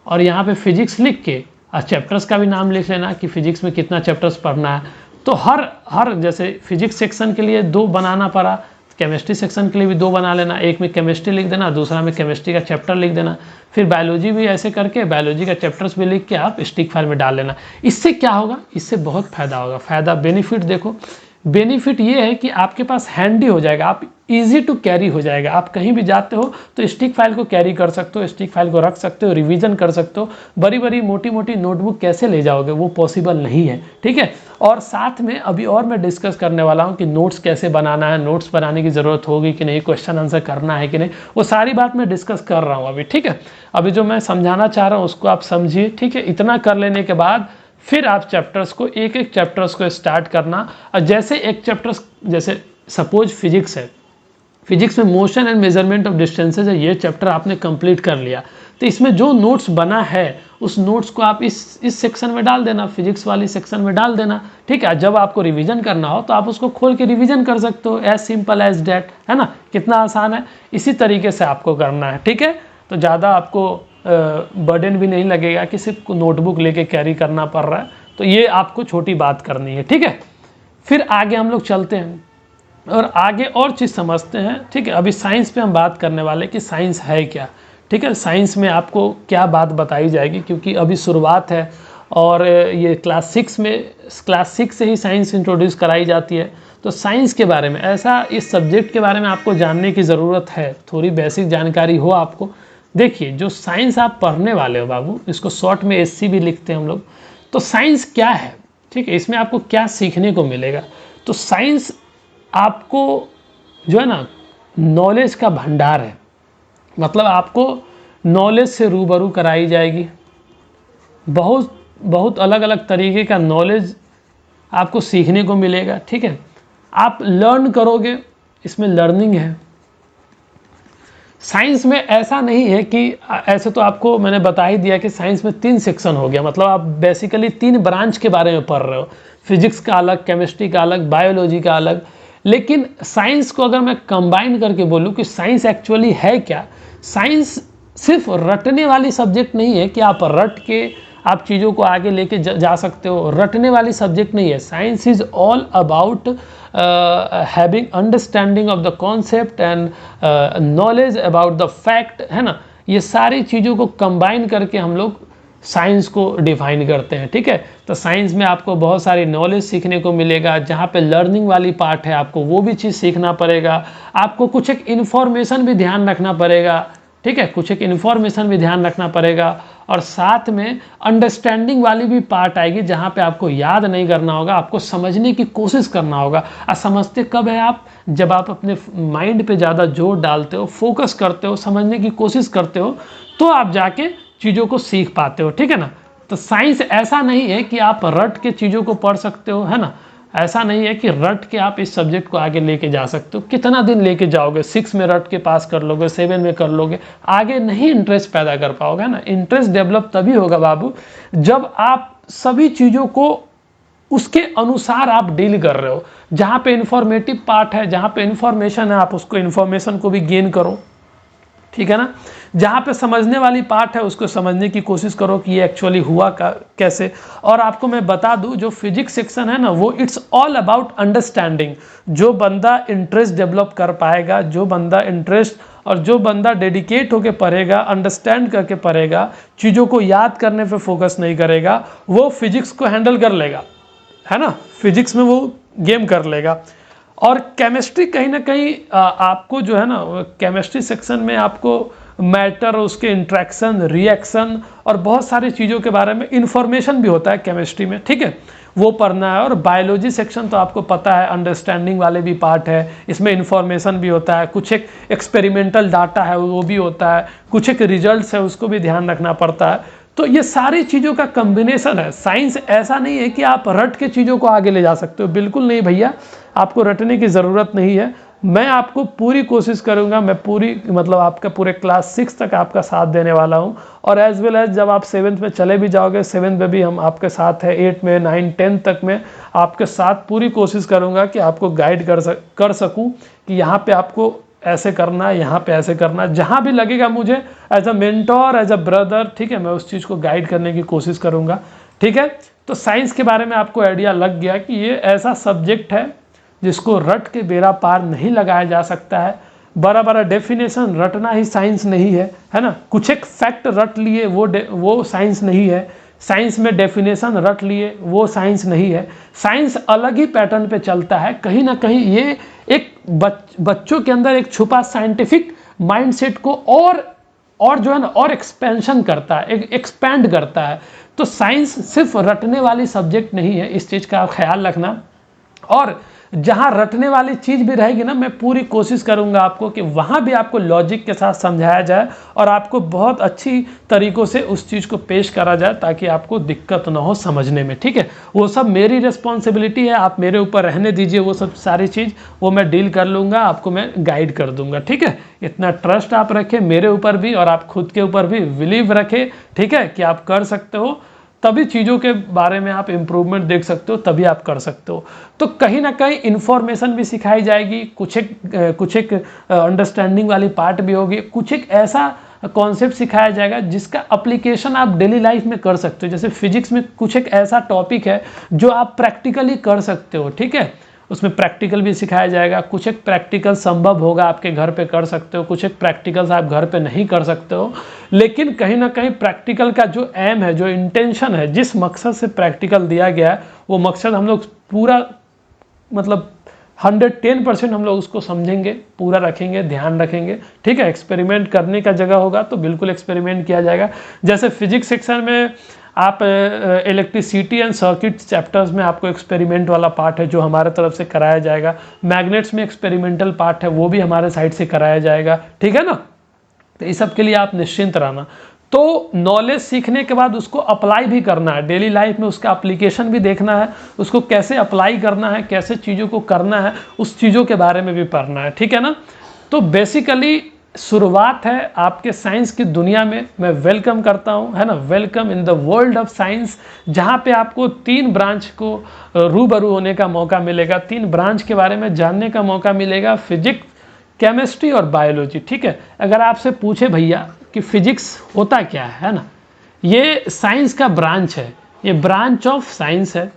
और यहाँ पे फिजिक्स लिख के, और चैप्टर्स का भी नाम लिख लेना कि फिजिक्स में कितना चैप्टर्स पढ़ना है। तो हर जैसे फिजिक्स सेक्शन के लिए 2 बनाना पड़ा, केमिस्ट्री सेक्शन के लिए भी 2 बना लेना, एक में केमिस्ट्री लिख देना, दूसरा में केमिस्ट्री का चैप्टर लिख देना। फिर बायोलॉजी भी ऐसे करके बायोलॉजी का चैप्टर्स भी लिख के आप स्टिक फाइल में डाल लेना। इससे क्या होगा, इससे बहुत फायदा होगा। फायदा, बेनिफिट देखो, बेनिफिट ये है कि आपके पास हैंडी हो जाएगा, आप इजी टू कैरी हो जाएगा। आप कहीं भी जाते हो तो स्टिक फाइल को कैरी कर सकते हो, स्टिक फाइल को रख सकते हो, रिवीजन कर सकते हो। बड़ी बड़ी मोटी मोटी नोटबुक कैसे ले जाओगे, वो पॉसिबल नहीं है, ठीक है। और साथ में अभी और मैं डिस्कस करने वाला हूँ कि नोट्स कैसे बनाना है, नोट्स बनाने की ज़रूरत होगी कि नहीं, क्वेश्चन आंसर करना है कि नहीं, वो सारी बात मैं डिस्कस कर रहा हूँ अभी, ठीक है। अभी जो मैं समझाना चाह रहा हूँ उसको आप समझिए, ठीक है। इतना कर लेने के बाद फिर आप चैप्टर्स को, एक एक चैप्टर्स को स्टार्ट करना। और जैसे एक चैप्टर्स, जैसे सपोज फिजिक्स है, फिजिक्स में motion and measurement of distances है, ये चैप्टर आपने कंप्लीट कर लिया, तो इसमें जो नोट्स बना है उस नोट्स को आप इस सेक्शन में डाल देना, फिजिक्स वाली सेक्शन में डाल देना, ठीक है। जब आपको रिवीजन करना हो तो आप उसको खोल के रिवीजन कर सकते हो, एज सिंपल एज डैट, है ना। कितना आसान है, इसी तरीके से आपको करना है, ठीक है। तो ज़्यादा आपको बर्डन भी नहीं लगेगा कि सिर्फ नोटबुक लेके कैरी करना पड़ रहा है। तो ये आपको छोटी बात करनी है, ठीक है। फिर आगे हम लोग चलते हैं और आगे और चीज़ समझते हैं, ठीक है। अभी साइंस पे हम बात करने वाले कि साइंस है क्या, ठीक है। साइंस में आपको क्या बात बताई जाएगी, क्योंकि अभी शुरुआत है और ये क्लास 6 से ही साइंस इंट्रोड्यूस कराई जाती है। तो साइंस के बारे में ऐसा, इस सब्जेक्ट के बारे में आपको जानने की ज़रूरत है, थोड़ी बेसिक जानकारी हो आपको। देखिए, जो साइंस आप पढ़ने वाले हो बाबू, इसको शॉर्ट में SC भी लिखते हैं हम लोग। तो साइंस क्या है, ठीक है, इसमें आपको क्या सीखने को मिलेगा। तो साइंस आपको जो है ना, नॉलेज का भंडार है। मतलब आपको नॉलेज से रूबरू कराई जाएगी, बहुत अलग अलग तरीके का नॉलेज आपको सीखने को मिलेगा, ठीक है। आप लर्न करोगे, इसमें लर्निंग है। साइंस में ऐसा नहीं है कि ऐसे, तो आपको मैंने बता ही दिया कि साइंस में 3 सेक्शन हो गया, मतलब आप बेसिकली 3 ब्रांच के बारे में पढ़ रहे हो, फिजिक्स का अलग, केमिस्ट्री का अलग, बायोलॉजी का अलग। लेकिन साइंस को अगर मैं कंबाइन करके बोलूँ कि साइंस एक्चुअली है क्या, साइंस सिर्फ रटने वाली सब्जेक्ट नहीं है कि आप रट के आप चीज़ों को आगे लेके जा सकते हो, रटने वाली सब्जेक्ट नहीं है। Science is all about having understanding of the concept and knowledge about the fact, है ना। ये सारी चीज़ों को कंबाइन करके हम लोग साइंस को डिफाइन करते हैं, ठीक है। तो साइंस में आपको बहुत सारी नॉलेज सीखने को मिलेगा, जहाँ पे लर्निंग वाली पार्ट है आपको वो भी चीज़ सीखना पड़ेगा। आपको कुछ एक इन्फॉर्मेशन भी ध्यान रखना पड़ेगा, ठीक है, कुछ एक इन्फॉर्मेशन भी ध्यान रखना पड़ेगा। और साथ में अंडरस्टैंडिंग वाली भी पार्ट आएगी, जहाँ पे आपको याद नहीं करना होगा, आपको समझने की कोशिश करना होगा। और समझते कब है आप, जब आप अपने माइंड पे ज़्यादा जोर डालते हो, फोकस करते हो, समझने की कोशिश करते हो, तो आप जाके चीज़ों को सीख पाते हो, ठीक है ना। तो साइंस ऐसा नहीं है कि आप रट के चीज़ों को पढ़ सकते हो, है ना। ऐसा नहीं है कि रट के आप इस सब्जेक्ट को आगे लेके जा सकते हो। कितना दिन लेके जाओगे, 6 में रट के पास कर लोगे, 7 में कर लोगे, आगे नहीं इंटरेस्ट पैदा कर पाओगे ना। इंटरेस्ट डेवलप तभी होगा बाबू जब आप सभी चीज़ों को उसके अनुसार आप डील कर रहे हो। जहाँ पे इंफॉर्मेटिव पार्ट है, जहाँ पे इंफॉर्मेशन है, आप उसको इंफॉर्मेशन को भी गेन करो, ठीक है ना। जहाँ पे समझने वाली पार्ट है उसको समझने की कोशिश करो कि ये एक्चुअली हुआ कैसे। और आपको मैं बता दूं, जो फिजिक्स सेक्शन है ना, वो इट्स ऑल अबाउट अंडरस्टैंडिंग। जो बंदा इंटरेस्ट डेवलप कर पाएगा, जो बंदा इंटरेस्ट और जो बंदा डेडिकेट होकर पढ़ेगा, अंडरस्टैंड करके पढ़ेगा, चीज़ों को याद करने पे फोकस नहीं करेगा, वो फिजिक्स को हैंडल कर लेगा, है ना। फिजिक्स में वो गेम कर लेगा। और केमिस्ट्री कहीं ना कहीं आपको जो है ना, केमिस्ट्री सेक्शन में आपको मैटर, उसके इंट्रैक्शन, रिएक्शन और बहुत सारी चीज़ों के बारे में इंफॉर्मेशन भी होता है केमिस्ट्री में, ठीक है, वो पढ़ना है। और बायोलॉजी सेक्शन तो आपको पता है, अंडरस्टैंडिंग वाले भी पार्ट है, इसमें इंफॉर्मेशन भी होता है, कुछ एक एक्सपेरिमेंटल डाटा है वो भी होता है, कुछ एक रिजल्ट्स है उसको भी ध्यान रखना पड़ता है। तो ये सारी चीज़ों का कम्बिनेशन है। साइंस ऐसा नहीं है कि आप रट के चीज़ों को आगे ले जा सकते हो, बिल्कुल नहीं भैया, आपको रटने की ज़रूरत नहीं है। मैं आपको पूरी कोशिश करूंगा, मैं पूरी मतलब आपका पूरे क्लास 6 तक आपका साथ देने वाला हूं। और एज वेल एज जब आप 7th में चले भी जाओगे, 7th में भी हम आपके साथ है, 8 में, 9, 10 तक में आपके साथ पूरी कोशिश करूंगा कि आपको गाइड कर सकूं कि यहाँ पे आपको ऐसे करना है, यहाँ पे ऐसे करना है। जहाँ भी लगेगा मुझे as a mentor, as a brother, ठीक है, मैं उस चीज़ को गाइड करने की कोशिश करूँगा, ठीक है। तो साइंस के बारे में आपको आइडिया लग गया कि ये ऐसा सब्जेक्ट है जिसको रट के बेड़ा पार नहीं लगाया जा सकता है। बड़ा बड़ा डेफिनेशन रटना ही साइंस नहीं है ना। कुछ एक फैक्ट रट लिए वो साइंस नहीं है। साइंस में डेफिनेशन रट लिए वो साइंस नहीं है। साइंस अलग ही पैटर्न पे चलता है। कहीं ना कहीं ये एक बच्चों के अंदर एक छुपा साइंटिफिक माइंडसेट को और जो है ना, और एक्सपेंशन करता है, एक्सपैंड करता है। तो साइंस सिर्फ रटने वाली सब्जेक्ट नहीं है, इस चीज़ का आप ख्याल रखना। और जहाँ रटने वाली चीज़ भी रहेगी ना, मैं पूरी कोशिश करूँगा आपको कि वहाँ भी आपको लॉजिक के साथ समझाया जाए और आपको बहुत अच्छी तरीक़ों से उस चीज़ को पेश करा जाए, ताकि आपको दिक्कत ना हो समझने में, ठीक है। वो सब मेरी रिस्पॉन्सिबिलिटी है, आप मेरे ऊपर रहने दीजिए, वो सब सारी चीज़ वो मैं डील कर लूँगा, आपको मैं गाइड कर दूँगा, ठीक है। इतना ट्रस्ट आप रखें मेरे ऊपर भी, और आप खुद के ऊपर भी बिलीव रखें, ठीक है, कि आप कर सकते हो। तभी चीज़ों के बारे में आप इम्प्रूवमेंट देख सकते हो, तभी आप कर सकते हो। तो कहीं ना कहीं इन्फॉर्मेशन भी सिखाई जाएगी, कुछ एक अंडरस्टैंडिंग वाली पार्ट भी होगी, कुछ एक ऐसा कॉन्सेप्ट सिखाया जाएगा जिसका अप्लीकेशन आप डेली लाइफ में कर सकते हो। जैसे फिजिक्स में कुछ एक ऐसा टॉपिक है जो आप प्रैक्टिकली कर सकते हो, ठीक है। उसमें प्रैक्टिकल भी सिखाया जाएगा। कुछ एक प्रैक्टिकल संभव होगा आपके घर पे कर सकते हो, कुछ एक प्रैक्टिकल्स आप घर पे नहीं कर सकते हो, लेकिन कहीं ना कहीं प्रैक्टिकल का जो एम है, जो इंटेंशन है, जिस मकसद से प्रैक्टिकल दिया गया है, वो मकसद हम लोग पूरा मतलब 110% हम लोग उसको समझेंगे, पूरा रखेंगे, ध्यान रखेंगे, ठीक है। एक्सपेरिमेंट करने का जगह होगा तो बिल्कुल एक्सपेरिमेंट किया जाएगा। जैसे फिजिक्स सेक्शन में आप इलेक्ट्रिसिटी एंड सर्किट चैप्टर्स में आपको एक्सपेरिमेंट वाला पार्ट है जो हमारे तरफ से कराया जाएगा। मैग्नेट्स में एक्सपेरिमेंटल पार्ट है, वो भी हमारे साइड से कराया जाएगा, ठीक है ना। तो इस सब के लिए आप निश्चिंत रहना। तो नॉलेज सीखने के बाद उसको अप्लाई भी करना है, डेली लाइफ में उसका एप्लीकेशन भी देखना है, उसको कैसे अप्लाई करना है, कैसे चीज़ों को करना है, उस चीज़ों के बारे में भी पढ़ना है, ठीक है ना। तो बेसिकली शुरुआत है आपके साइंस की दुनिया में। मैं वेलकम करता हूं, है ना, welcome in the world of science, जहां पे आपको 3 ब्रांच को रूबरू होने का मौका मिलेगा, 3 ब्रांच के बारे में जानने का मौका मिलेगा, फिजिक्स, केमिस्ट्री और बायोलॉजी, ठीक है। अगर आपसे पूछे भैया कि फिजिक्स होता क्या है ना, ये साइंस का ब्रांच है, ये ब्रांच ऑफ साइंस है,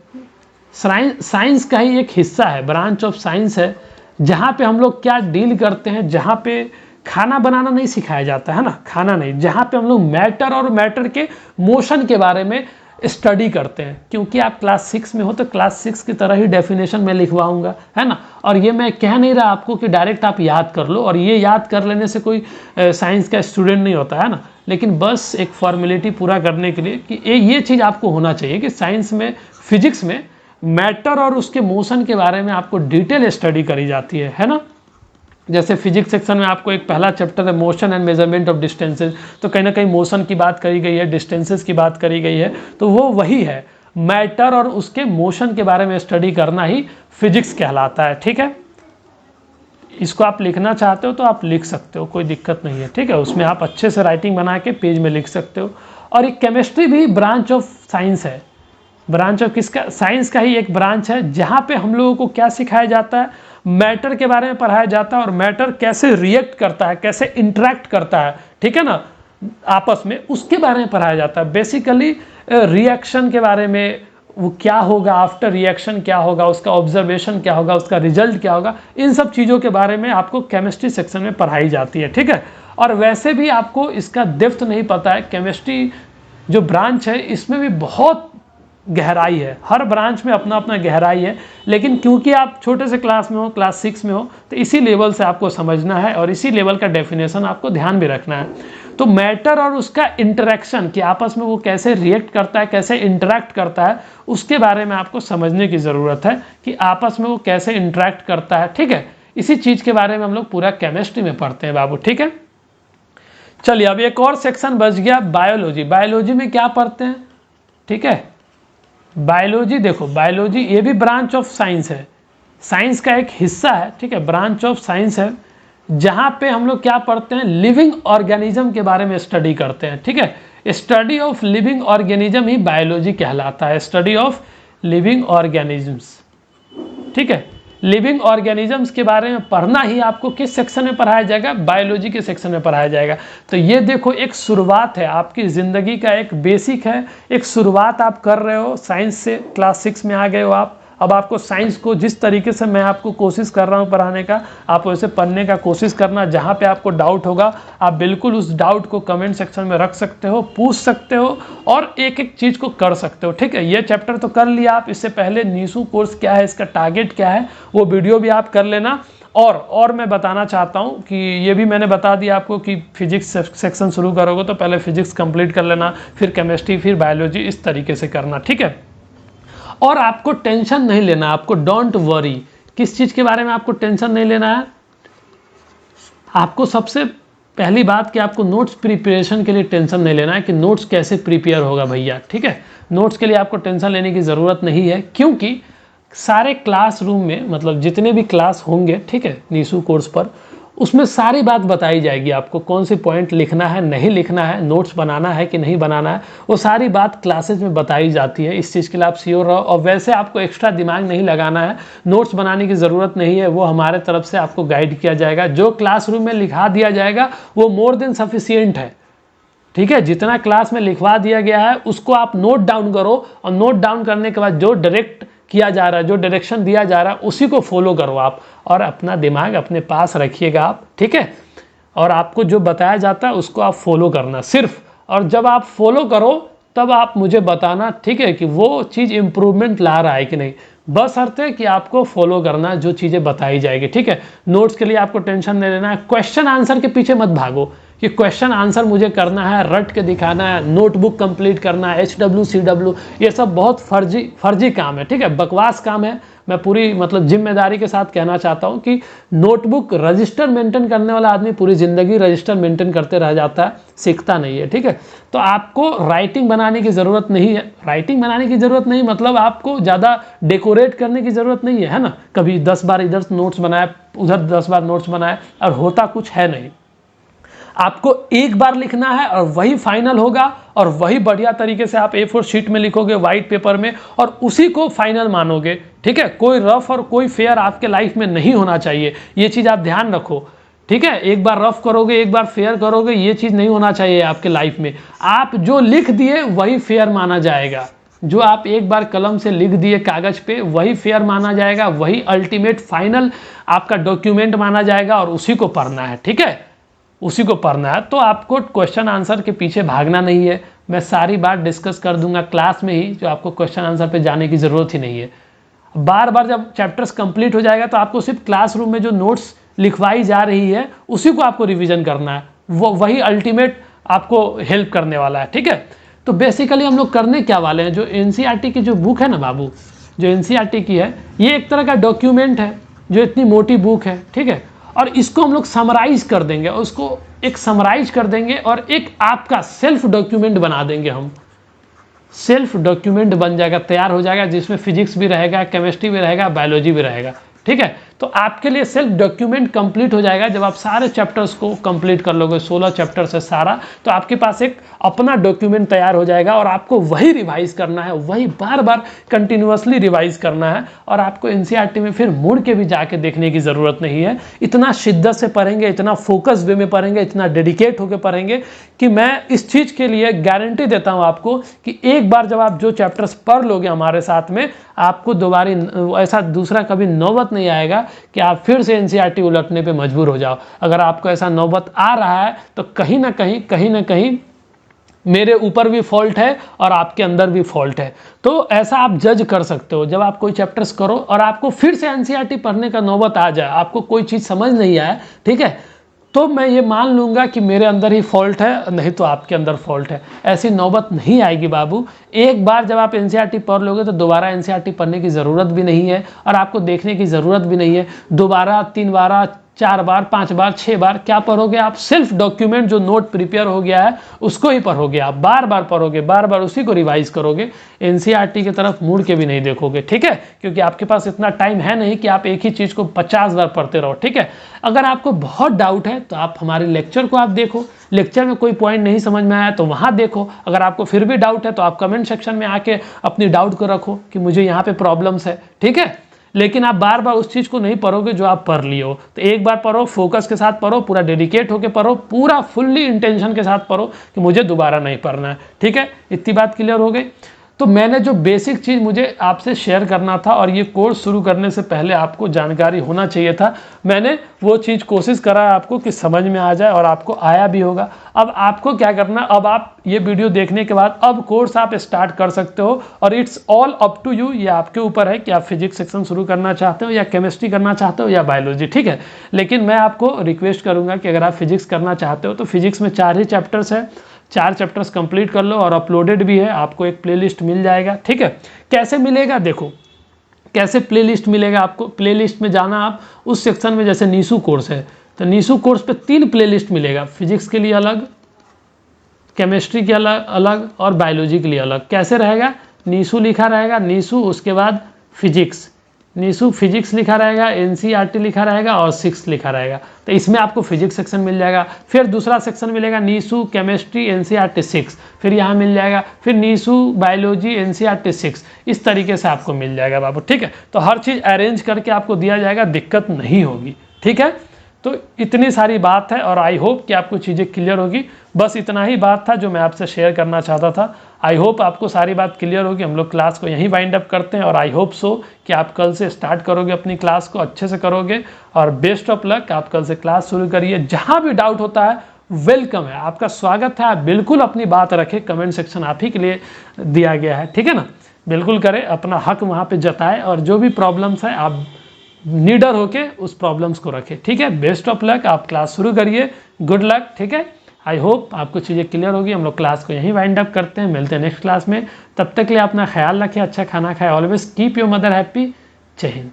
साइंस का ही एक हिस्सा है, ब्रांच ऑफ साइंस है, जहाँ पे हम लोग क्या डील करते हैं, जहाँ पे खाना बनाना नहीं सिखाया जाता है ना, खाना नहीं, जहाँ पे हम लोग मैटर और मैटर के मोशन के बारे में स्टडी करते हैं। क्योंकि आप क्लास 6 में हो तो क्लास 6 की तरह ही डेफिनेशन मैं लिखवाऊंगा, है ना। और ये मैं कह नहीं रहा आपको कि डायरेक्ट आप याद कर लो, और ये याद कर लेने से कोई साइंस का स्टूडेंट नहीं होता है ना, लेकिन बस एक फॉर्मेलिटी पूरा करने के लिए कि ये चीज़ आपको होना चाहिए कि साइंस में, फिजिक्स में मैटर और उसके मोशन के बारे में आपको डिटेल स्टडी करी जाती है ना। जैसे फिजिक्स सेक्शन में आपको एक पहला चैप्टर है motion and measurement of distances, तो कहीं ना कहीं मोशन की बात करी गई है, डिस्टेंसेस की बात करी गई है, तो वो वही है, मैटर और उसके मोशन के बारे में स्टडी करना ही फिजिक्स कहलाता है, ठीक है। इसको आप लिखना चाहते हो तो आप लिख सकते हो, कोई दिक्कत नहीं है, ठीक है। उसमें आप अच्छे से राइटिंग बना के पेज में लिख सकते हो। और एक केमिस्ट्री भी ब्रांच ऑफ साइंस है, ब्रांच ऑफ किसका, साइंस का ही एक ब्रांच है, जहाँ पे हम लोगों को क्या सिखाया जाता है, मैटर के बारे में पढ़ाया जाता है, और मैटर कैसे रिएक्ट करता है, कैसे इंटरेक्ट करता है, ठीक है ना, आपस में, उसके बारे में पढ़ाया जाता है। बेसिकली रिएक्शन के बारे में, वो क्या होगा, आफ्टर रिएक्शन क्या होगा, उसका ऑब्जर्वेशन क्या होगा, उसका रिजल्ट क्या होगा, इन सब चीज़ों के बारे में आपको केमिस्ट्री सेक्शन में पढ़ाई जाती है, ठीक है। और वैसे भी आपको इसका डेप्थ नहीं पता है, केमिस्ट्री जो ब्रांच है इसमें भी बहुत गहराई है, हर ब्रांच में अपना अपना गहराई है, लेकिन क्योंकि आप छोटे से क्लास में हो, क्लास 6 में हो, तो इसी लेवल से आपको समझना है और इसी लेवल का डेफिनेशन आपको ध्यान भी रखना है। तो मैटर और उसका इंटरेक्शन, कि आपस में वो कैसे रिएक्ट करता है, कैसे इंटरेक्ट करता है, उसके बारे में आपको समझने की ज़रूरत है कि आपस में वो कैसे इंटरेक्ट करता है, ठीक है। इसी चीज़ के बारे में हम लोग पूरा केमिस्ट्री में पढ़ते हैं बाबू, ठीक है। चलिए अब एक और सेक्शन बच गया, बायोलॉजी। बायोलॉजी में क्या पढ़ते हैं, ठीक है। बायोलॉजी देखो, बायोलॉजी ये भी ब्रांच ऑफ साइंस है, साइंस का एक हिस्सा है, ठीक है, ब्रांच ऑफ साइंस है, जहाँ पे हम लोग क्या पढ़ते हैं, लिविंग ऑर्गेनिज्म के बारे में स्टडी करते हैं, ठीक है। Study of living organism he biology कहलाता है, स्टडी ऑफ लिविंग ऑर्गेनिजम्स, ठीक है। लिविंग ऑर्गेनिजम्स के बारे में पढ़ना ही आपको किस सेक्शन में पढ़ाया जाएगा, बायोलॉजी के सेक्शन में पढ़ाया जाएगा। तो ये देखो एक शुरुआत है, आपकी ज़िंदगी का एक बेसिक है, एक शुरुआत आप कर रहे हो साइंस से, क्लास 6 में आ गए हो आप। अब आपको साइंस को जिस तरीके से मैं आपको कोशिश कर रहा हूँ पढ़ाने का, आप वैसे पढ़ने का कोशिश करना। जहाँ पे आपको डाउट होगा आप बिल्कुल उस डाउट को कमेंट सेक्शन में रख सकते हो, पूछ सकते हो और एक एक चीज़ को कर सकते हो, ठीक है। ये चैप्टर तो कर लिया आप, इससे पहले नीसू कोर्स क्या है, इसका टारगेट क्या है, वो वीडियो भी आप कर लेना। और मैं बताना चाहता हूँ कि ये भी मैंने बता दिया आपको कि फिजिक्स सेक्शन शुरू करोगे तो पहले फिजिक्स कंप्लीट कर लेना, फिर केमिस्ट्री, फिर बायोलॉजी, इस तरीके से करना, ठीक है। और आपको टेंशन नहीं लेना, आपको डोंट वरी, किस चीज़ के बारे में आपको टेंशन नहीं लेना है। आपको सबसे पहली बात कि आपको नोट्स प्रिपरेशन के लिए टेंशन नहीं लेना है कि नोट्स कैसे प्रिपेयर होगा भैया, ठीक है। नोट्स के लिए आपको टेंशन लेने की ज़रूरत नहीं है, क्योंकि सारे क्लासरूम में, मतलब जितने भी क्लास होंगे, ठीक है, नीसू कोर्स पर, उसमें सारी बात बताई जाएगी आपको, कौन सी पॉइंट लिखना है, नहीं लिखना है, नोट्स बनाना है कि नहीं बनाना है, वो सारी बात क्लासेज में बताई जाती है। इस चीज़ के लिए आप श्योर रहो। और वैसे आपको एक्स्ट्रा दिमाग नहीं लगाना है, नोट्स बनाने की ज़रूरत नहीं है, वो हमारे तरफ से आपको गाइड किया जाएगा। जो क्लासरूम में लिखा दिया जाएगा वो मोर देन सफिशियंट है, ठीक है। जितना क्लास में लिखवा दिया गया है उसको आप नोट डाउन करो, और नोट डाउन करने के बाद जो डायरेक्ट किया जा रहा है, जो डायरेक्शन दिया जा रहा है उसी को फॉलो करो आप, और अपना दिमाग अपने पास रखिएगा आप, ठीक है। और आपको जो बताया जाता है उसको आप फॉलो करना सिर्फ, और जब आप फॉलो करो तब आप मुझे बताना, ठीक है, कि वो चीज़ इम्प्रूवमेंट ला रहा है कि नहीं। बशर्ते कि आपको फॉलो करना जो चीज़ें बताई जाएगी, ठीक है। नोट्स के लिए आपको टेंशन नहीं लेना है, क्वेश्चन आंसर के पीछे मत भागो कि क्वेश्चन आंसर मुझे करना है, रट के दिखाना है, नोटबुक कंप्लीट करना है, HW CW, ये सब बहुत फर्जी काम है, ठीक है, बकवास काम है। मैं पूरी मतलब जिम्मेदारी के साथ कहना चाहता हूँ कि नोटबुक रजिस्टर मेंटेन करने वाला आदमी पूरी ज़िंदगी रजिस्टर मेंटेन करते रह जाता है, सीखता नहीं है, ठीक है। तो आपको राइटिंग बनाने की ज़रूरत नहीं है, राइटिंग बनाने की ज़रूरत नहीं मतलब आपको ज़्यादा डेकोरेट करने की ज़रूरत नहीं है ना। कभी 10 बार इधर नोट्स बनाया, उधर 10 बार नोट्स बनाया, और होता कुछ है नहीं। आपको एक बार लिखना है और वही फाइनल होगा, और वही बढ़िया तरीके से आप A4 शीट में लिखोगे वाइट पेपर में, और उसी को फाइनल मानोगे, ठीक है। कोई रफ और कोई फेयर आपके लाइफ में नहीं होना चाहिए, ये चीज़ आप ध्यान रखो, ठीक है। एक बार रफ करोगे, एक बार फेयर करोगे, ये चीज़ नहीं होना चाहिए आपके लाइफ में। आप जो लिख दिए वही फेयर माना जाएगा, जो आप एक बार कलम से लिख दिए कागज़ पे वही फेयर माना जाएगा, वही अल्टीमेट फाइनल आपका डॉक्यूमेंट माना जाएगा, और उसी को पढ़ना है, ठीक है, उसी को पढ़ना है। तो आपको क्वेश्चन आंसर के पीछे भागना नहीं है, मैं सारी बात डिस्कस कर दूंगा क्लास में ही, जो आपको क्वेश्चन आंसर पे जाने की ज़रूरत ही नहीं है। बार बार जब चैप्टर्स कंप्लीट हो जाएगा तो आपको सिर्फ क्लासरूम में जो नोट्स लिखवाई जा रही है उसी को आपको रिवीजन करना है, वो वही अल्टीमेट आपको हेल्प करने वाला है, ठीक है। तो बेसिकली हम लोग करने क्या वाले हैं, जो NCERT की जो बुक है ना बाबू, जो NCERT की है, ये एक तरह का डॉक्यूमेंट है, जो इतनी मोटी बुक है, ठीक है, और इसको हम लोग समराइज कर देंगे, और उसको एक समराइज कर देंगे, और एक आपका सेल्फ डॉक्यूमेंट बना देंगे हम। सेल्फ डॉक्यूमेंट बन जाएगा, तैयार हो जाएगा, जिसमें फिजिक्स भी रहेगा, केमिस्ट्री भी रहेगा, बायोलॉजी भी रहेगा, ठीक है। तो आपके लिए सेल्फ डॉक्यूमेंट कंप्लीट हो जाएगा जब आप सारे चैप्टर्स को कंप्लीट कर लोगे, 16 चैप्टर्स है सारा, तो आपके पास एक अपना डॉक्यूमेंट तैयार हो जाएगा, और आपको वही रिवाइज करना है, वही बार बार कंटिन्यूअसली रिवाइज करना है, और आपको NCERT में फिर मुड़ के भी जाके देखने की ज़रूरत नहीं है। इतना शिद्दत से पढ़ेंगे, इतना फोकस वे में पढ़ेंगे, इतना डेडिकेट होकर पढ़ेंगे कि मैं इस चीज़ के लिए गारंटी देता हूँ आपको कि एक बार जब आप जो चैप्टर्स पढ़ लोगे हमारे साथ में, आपको दोबारा ऐसा दूसरा कभी नौबत नहीं आएगा कि आप फिर से NCERT उलटने पे मजबूर हो जाओ। अगर आपको ऐसा नौबत आ रहा है तो कहीं ना कहीं मेरे ऊपर भी फॉल्ट है और आपके अंदर भी फॉल्ट है। तो ऐसा आप जज कर सकते हो, जब आप कोई चैप्टर्स करो और आपको फिर से NCERT पढ़ने का नौबत आ जाए, आपको कोई चीज़ समझ नहीं आए, ठीक है, तो मैं ये मान लूँगा कि मेरे अंदर ही फॉल्ट है, नहीं तो आपके अंदर फॉल्ट है। ऐसी नौबत नहीं आएगी बाबू। एक बार जब आप NCERT पढ़ लोगे तो दोबारा NCERT पढ़ने की ज़रूरत भी नहीं है, और आपको देखने की ज़रूरत भी नहीं है। दोबारा 3 बार 4 बार 5 बार 6 बार क्या पढ़ोगे आप? सिर्फ डॉक्यूमेंट जो नोट प्रिपेयर हो गया है उसको ही पढ़ोगे आप, बार बार पढ़ोगे, बार बार उसी को रिवाइज करोगे, NCERT की तरफ मुड़ के भी नहीं देखोगे, ठीक है, क्योंकि आपके पास इतना टाइम है नहीं कि आप एक ही चीज़ को 50 बार पढ़ते रहो, ठीक है। अगर आपको बहुत डाउट है तो आप हमारे लेक्चर को आप देखो, लेक्चर में कोई पॉइंट नहीं समझ में आया तो वहाँ देखो। अगर आपको फिर भी डाउट है तो आप कमेंट सेक्शन में आके अपनी डाउट को रखो कि मुझे यहाँ पे प्रॉब्लम्स है, ठीक है। लेकिन आप बार बार उस चीज़ को नहीं पढ़ोगे जो आप पढ़ लिए हो। तो एक बार पढ़ो, फोकस के साथ पढ़ो, पूरा डेडिकेट होकर पढ़ो, पूरा फुल्ली इंटेंशन के साथ पढ़ो कि मुझे दोबारा नहीं पढ़ना है, ठीक है। इतनी बात क्लियर हो गई। तो मैंने जो बेसिक चीज़ मुझे आपसे शेयर करना था, और ये कोर्स शुरू करने से पहले आपको जानकारी होना चाहिए था, मैंने वो चीज़ कोशिश करा है आपको कि समझ में आ जाए, और आपको आया भी होगा। अब आपको क्या करना, अब आप ये वीडियो देखने के बाद अब कोर्स आप स्टार्ट कर सकते हो, और it's all up to you. ये आपके ऊपर है कि आप फिजिक्स सेक्शन शुरू करना चाहते हो, या केमिस्ट्री करना चाहते हो, या बायोलॉजी, ठीक है। लेकिन मैं आपको रिक्वेस्ट करूँगा कि अगर आप फिजिक्स करना चाहते हो तो फिजिक्स में 4 ही चैप्टर्स है, 4 चैप्टर्स कंप्लीट कर लो, और अपलोडेड भी है, आपको एक प्लेलिस्ट मिल जाएगा, ठीक है। कैसे मिलेगा देखो, कैसे प्लेलिस्ट मिलेगा आपको। प्लेलिस्ट में जाना आप उस सेक्शन में, जैसे नीसू कोर्स है तो नीसू कोर्स पे 3 प्लेलिस्ट मिलेगा, फिजिक्स के लिए अलग, केमिस्ट्री के अलग और बायोलॉजी के लिए अलग। कैसे रहेगा, नीसू लिखा रहेगा, नीसू, उसके बाद फिजिक्स, नीसू फिजिक्स लिखा रहेगा, NCERT लिखा रहेगा, और 6 लिखा रहेगा। तो इसमें आपको फिजिक्स सेक्शन मिल जाएगा। फिर दूसरा सेक्शन मिलेगा नीसू केमिस्ट्री NCERT 6, फिर यहाँ मिल जाएगा, फिर नीसू बायोलॉजी NCERT 6, इस तरीके से आपको मिल जाएगा बाबू, ठीक है। तो हर चीज़ अरेंज करके आपको दिया जाएगा, दिक्कत नहीं होगी, ठीक है। तो इतनी सारी बात है और आई होप कि आपको चीज़ें क्लियर होगी। बस इतना ही बात था जो मैं आपसे शेयर करना चाहता था। आई होप आपको सारी बात क्लियर होगी। हम लोग क्लास को यहीं वाइंड अप करते हैं और आई होप सो कि आप कल से स्टार्ट करोगे, अपनी क्लास को अच्छे से करोगे और बेस्ट ऑफ लक। आप कल से क्लास शुरू करिए। जहाँ भी डाउट होता है वेलकम है, आपका स्वागत है। आप बिल्कुल अपनी बात रखें, कमेंट सेक्शन आप ही के लिए दिया गया है, ठीक है ना। बिल्कुल करें, अपना हक वहाँ पे जताएं और जो भी प्रॉब्लम्स है आप निडर होके उस प्रॉब्लम्स को रखें, ठीक है। बेस्ट ऑफ लक, आप क्लास शुरू करिए। गुड लक, ठीक है। आई होप आपको चीज़ें क्लियर होगी। हम लोग क्लास को यहीं वाइंड अप करते हैं, मिलते हैं नेक्स्ट क्लास में। तब तक के लिए अपना ख्याल रखें, अच्छा खाना खाएं, always keep your mother happy. जय हिंद।